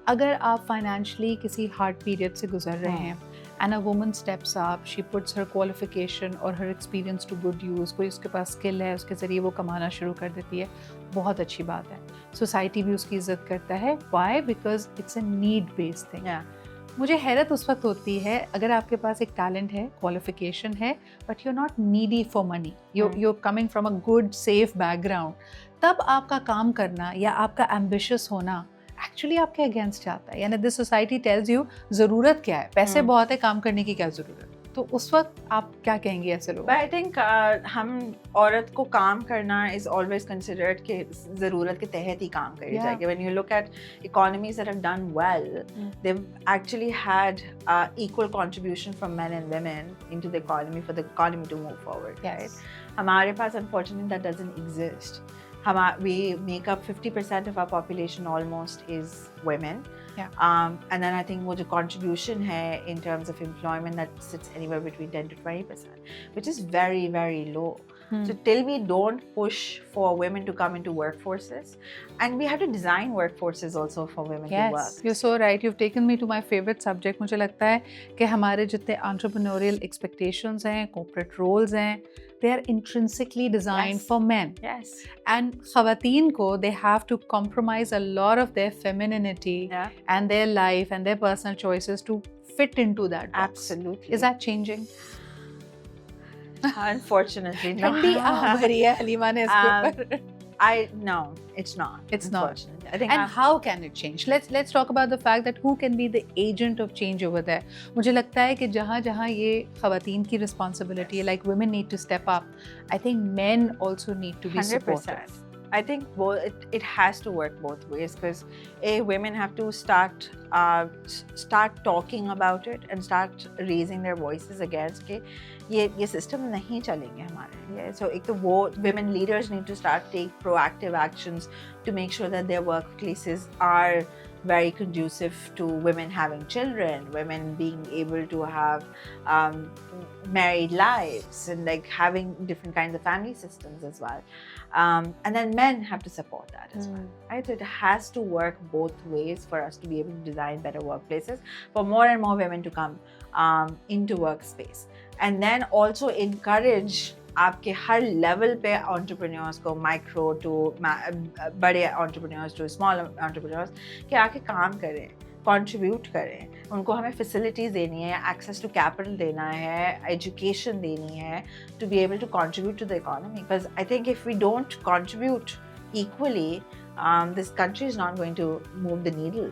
अगर आप फाइनेंशियली किसी हार्ड पीरियड से गुजर रहे हैं and a woman steps up, she puts her qualification और हर एक्सपीरियंस टू गुड यूज़, कोई उसके पास स्किल है उसके ज़रिए वो कमाना शुरू कर देती है, बहुत अच्छी बात है। सोसाइटी भी उसकी इज्जत करता है। Why? Because it's a need based thing. मुझे हैरत उस वक्त होती है अगर आपके पास एक टैलेंट है, क्वालिफिकेशन है, but you are not needy for money, you coming from a good safe background, तब आपका काम करना या आपका एम्बिशियस होना एक्चुअली आपके अगेंस्ट जाता है। यानी दिस सोसाइटी टेल्स यू ज़रूरत क्या है, पैसे बहुत है, काम करने की क्या ज़रूरत। तो उस वक्त आप क्या कहेंगे ऐसे लोग? आई थिंक हम औरत को काम करना इज ऑलवेज कंसिडर्ड कि ज़रूरत के तहत ही काम करी जाएगी। When you look at economies that have done well, they actually had equal contribution from men and women into the economy for the economy to move forward, right? हमारे पास unfortunately that doesn't exist. We make up 50% of our population almost is women. And then I think wo jo contribution hai in terms of employment, that sits anywhere between 10 to 20%, which is very, very low. So till we don't push for women to come into workforces, and we have to design workforces also for women to work. Yes, you're so right. You've taken me to my favorite subject. मुझे लगता है कि हमारे जितने entrepreneurial expectations हैं, corporate roles हैं, they are intrinsically designed for men. Yes. And ख़वातीन को they have to compromise a lot of their femininity and their life and their personal choices to fit into that box. Absolutely. Is that changing? Unfortunately, no. ठंडी आह भरी है हलीमा ने इसके ऊपर। No, it's not. It's not. I think And how can it change? Let's talk about the fact that who can be the agent of change over there. मुझे लगता है कि जहाँ ये ख़वातीन की responsibility है, like women need to step up. I think men also need to be 100%. supportive. I think it has to work both ways, because women have to start talking about it and start raising their voices against कि ये system नहीं चलेंगे हमारे लिए. So एक तो वो women leaders need to start take proactive actions to make sure that their workplaces are very conducive to women having children, women being able to have married lives, and like having different kinds of family systems as well. And then men have to support that as well, right? So it has to work both ways for us to be able to design better workplaces for more and more women to come into workspace, and then also encourage आपके हर level पे entrepreneurs को, micro to बड़े entrepreneurs to small entrepreneurs, कि आके काम करें, contribute करें. उनको हमें फैसिलिटीज़ देनी है, एक्सेस टू कैपिटल देना है, एजुकेशन देनी है, to be able to contribute to the economy. Because I think if we don't contribute equally, this country is not going to move the needle.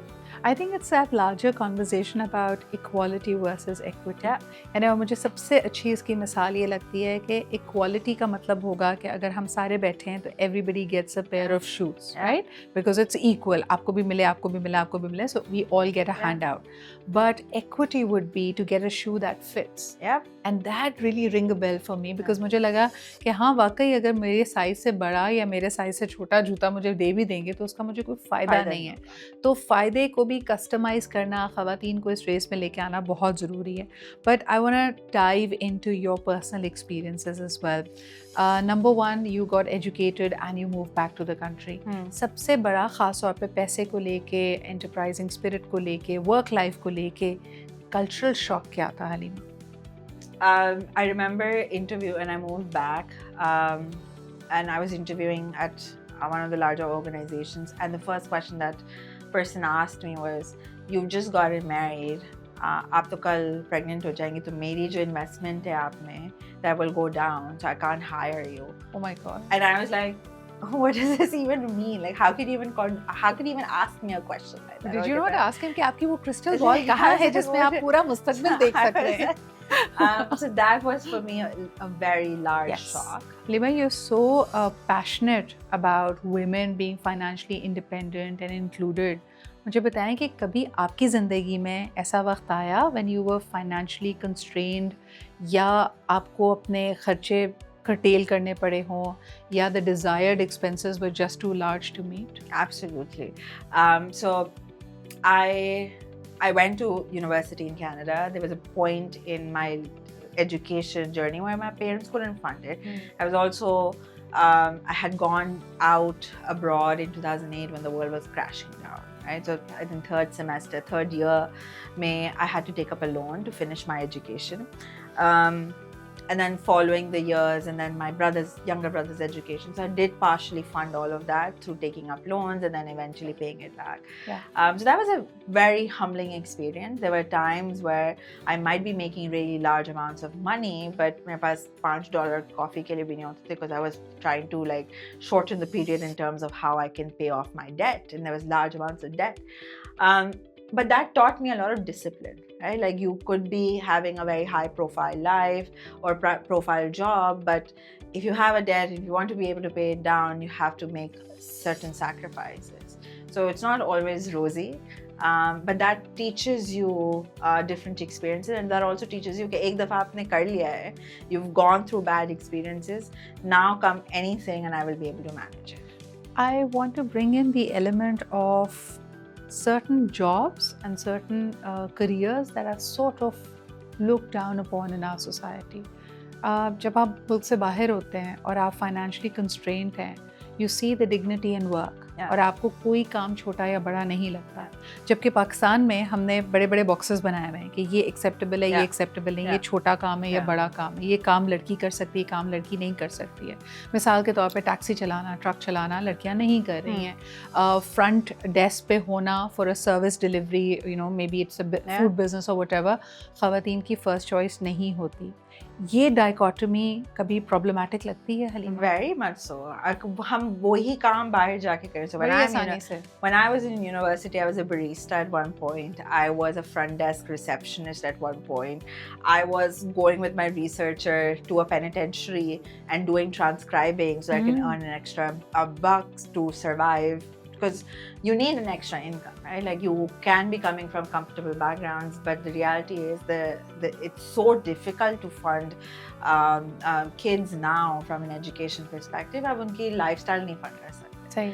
I think it's that larger conversation about equality versus equity. And मुझे सबसे अच्छी इसकी मिसाल ये लगती है कि equality का मतलब होगा कि अगर हम सारे बैठे हैं तो everybody gets a pair of shoes, right? Because it's equal. आपको भी मिले, आपको भी मिला, आपको भी मिले, so we all get a handout. But equity would be to get a shoe that fits. And that really ring a bell for me, because मुझे लगा कि हाँ वाकई अगर मेरे साइज से बड़ा या मेरे साइज से छोटा जूता मुझे दे भी देंगे तो उसका मुझे कोई फ़ायदा नहीं है. तो फ़ायदे को भी कस्टमाइज़ करना, ख़वातीन को इस रेस में लेके आना बहुत ज़रूरी है. But I want to dive into your personal experiences as well. Number 1, you got educated and you move back to the country. सबसे बड़ा ख़ास तौर पे पैसे को लेके, एंटरप्राइजिंग स्पिरिट को लेके, वर्क लाइफ को लेके कल्चरल शॉक क्या था Halima? I remember when I moved back, and I was interviewing at one of the larger organizations, and the first question that person asked me was, "You've just gotten married. आप तो कल pregnant हो जाएंगी, तो मेरी जो investment है आप में, that will go down, so I can't hire you." Oh my God! And I was like, what does this even mean? Like, how could you even ask me a question like that? Did you not ask him कि आपकी वो crystal ball कहाँ है जिसमें आप पूरा मुस्तकबिल देख सकते हैं? So that was for me a very large shock. Lima, you're so passionate about women being financially independent and included. मुझे बताएं कि कभी आपकी ज़िंदगी में ऐसा वक्त आया when you were financially constrained, या आपको अपने खर्चे curtail करने पड़े हों, या the desired expenses were just too large to meet? Absolutely. So I went to university in Canada. There was a point in my education journey where my parents couldn't fund it. I was also, I had gone out abroad in 2008 when the world was crashing down, right? So I think third year, I had to take up a loan to finish my education. And then following the years, and then my younger brother's education. So I did partially fund all of that through taking up loans and then eventually paying it back. Yeah. So that was a very humbling experience. There were times where I might be making really large amounts of money, but मेरे पास $5 coffee के लिए भी नहीं होते थे, because I was trying to like shorten the period in terms of how I can pay off my debt, and there was large amounts of debt. But that taught me a lot of discipline, right? Like, you could be having a very high profile life or profile job, but if you have a debt, if you want to be able to pay it down, you have to make certain sacrifices. So it's not always rosy, but that teaches you different experiences, and that also teaches you कि एक दफा आपने कर लिया है, you've gone through bad experiences, now come anything and I will be able to manage it. I want to bring in the element of certain jobs and certain careers that are sort of looked down upon in our society. जब आप मुल्क से बाहर होते हैं और आप financially constrained हैं, you see the dignity in work. Yeah. और आपको कोई काम छोटा या बड़ा नहीं लगता है. जबकि पाकिस्तान में हमने बड़े बड़े बॉक्सेस बनाए हुए हैं कि ये एक्सेप्टेबल है, ये एक्सेप्टेबल नहीं, ये छोटा काम है, ये बड़ा काम है, ये काम लड़की कर सकती है, काम लड़की नहीं कर सकती है. मिसाल के तौर पे टैक्सी चलाना, ट्रक चलाना लड़कियां नहीं कर रही हैं. फ्रंट डेस्क पे होना for a service delivery, you know, may be it's a food business और व्हाटएवर, ख़वातीन की फर्स्ट चॉइस नहीं होती. ये डाइकोटमी कभी प्रॉब्लमैटिक लगती है हलीमा? Very much so. हम वही काम बाहर जाके करें. So when I was in university, I was a barista at one point. I was a front desk receptionist at one point. I was going with my researcher to a penitentiary and doing transcribing so I can earn an extra bucks to survive. Because you need an extra income, right? Like, you can be coming from comfortable backgrounds, but the reality is it's so difficult to fund kids now from an education perspective. अब उनकी lifestyle नहीं fund कर सकते. सही.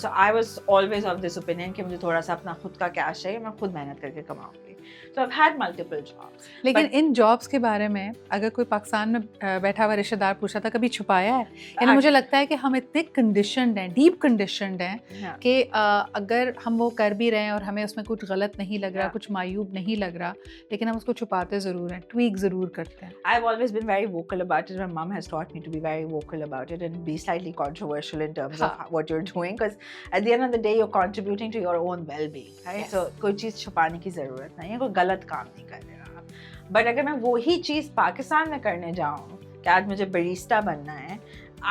So I was always of this opinion कि मुझे थोड़ा सा अपना खुद का cash चाहिए, मैं खुद मेहनत करके कमाऊंगी. So I've had multiple jobs. लेकिन इन जॉब्स के बारे में अगर कोई पाकिस्तान में बैठा हुआ रिश्तेदार पूछा था, कभी छुपाया है? यानी मुझे लगता है कि हम इतने कंडीशनड हैं, डीप कंडीशनड हैं कि अगर हम वो कर भी रहे हैं और हमें उसमें कुछ गलत नहीं लग रहा, कुछ मायूब नहीं लग रहा, लेकिन हम उसको छुपाते ज़रूर हैं, ट्वीक ज़रूर करते हैं. I've always been very vocal about it. My mom has taught me to be very vocal about it and be slightly controversial in terms of what you're doing, because at the end of the day you're contributing to your own well-being, right? Yes. So कोई चीज़ छुपाने की ज़रूरत नहीं है, कोई गलत काम नहीं कर रहे आप. बट अगर मैं वही चीज़ पाकिस्तान में करने जाऊँ कि आज मुझे बरिस्टा बनना है,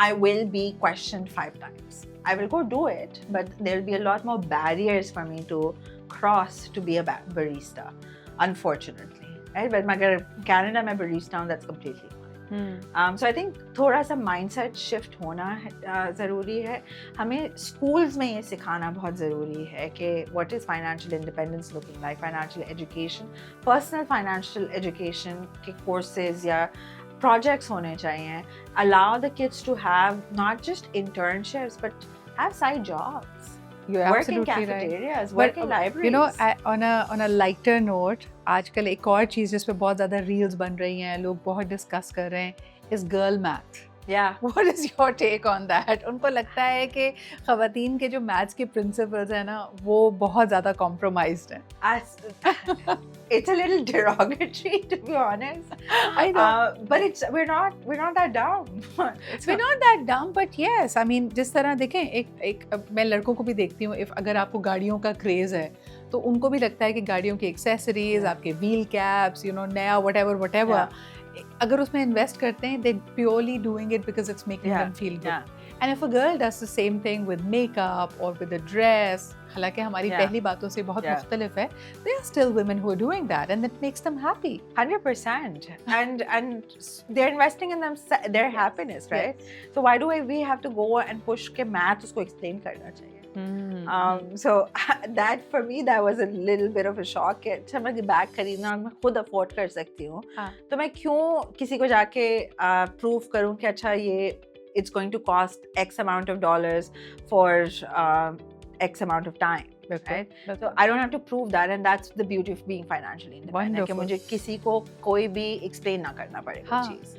I will be questioned 5 times. I will go do it, but there will be a lot more barriers for me to cross to be a barista, unfortunately. Right? But अगर Canada में barista हूँ, that's completely fine. So I think थोड़ा सा mindset shift होना ज़रूरी है. हमें schools में ये सिखाना बहुत ज़रूरी है कि what is financial independence looking like, financial education, personal financial education के courses या projects होने चाहिए. Allow the kids to have not just internships but have side jobs. You're work in absolutely cafeterias, right. work in libraries. You know, on a lighter note, आजकल एक और चीज़ जिस पे बहुत ज़्यादा रील्स बन रही हैं, लोग बहुत डिस्कस कर रहे हैं, is girl math. Yeah. What is your take on that? उनको लगता है कि ख़वातीन के जो मैथ्स के प्रिंसिपल्स हैं ना, वो बहुत ज़्यादा कॉम्प्रोमाइज्ड हैं. It's a little derogatory, to be honest. I know. But we're not that dumb. We're not that dumb, but yes, I mean, जिस तरह देखें, एक मैं लड़कों को भी देखती हूँ, अगर आपको गाड़ियों का क्रेज़ है, तो उनको भी लगता है कि गाड़ियों की एक्सेसरीज, आपके व्हील कैप्स, यू नो, नया whatever, अगर उसमें इन्वेस्ट करते हैं, they're purely doing it because it's making them feel good. And if a girl does the same thing with makeup or with a dress, हालांकि हमारी पहली बातों से बहुत मुख्तलिफ है, there are still women who are doing that and that makes them happy. 100%. And they're investing in their happiness, right? Yes. So why do we have to go and push के math उसको explain करना चाहिए? So that for me, that was a little bit of a shock कि अच्छा मैं bag खरीदना मैं खुद अफोर्ड कर सकती हूँ, तो मैं क्यों किसी को जाके प्रूव करूँ कि अच्छा ये it's going to cost X amount of dollars for X amount of time, right? So I don't have to prove that, and that's the beauty of being financially independent. कि मुझे किसी को कोई भी explain ना करना पड़े वो चीज़.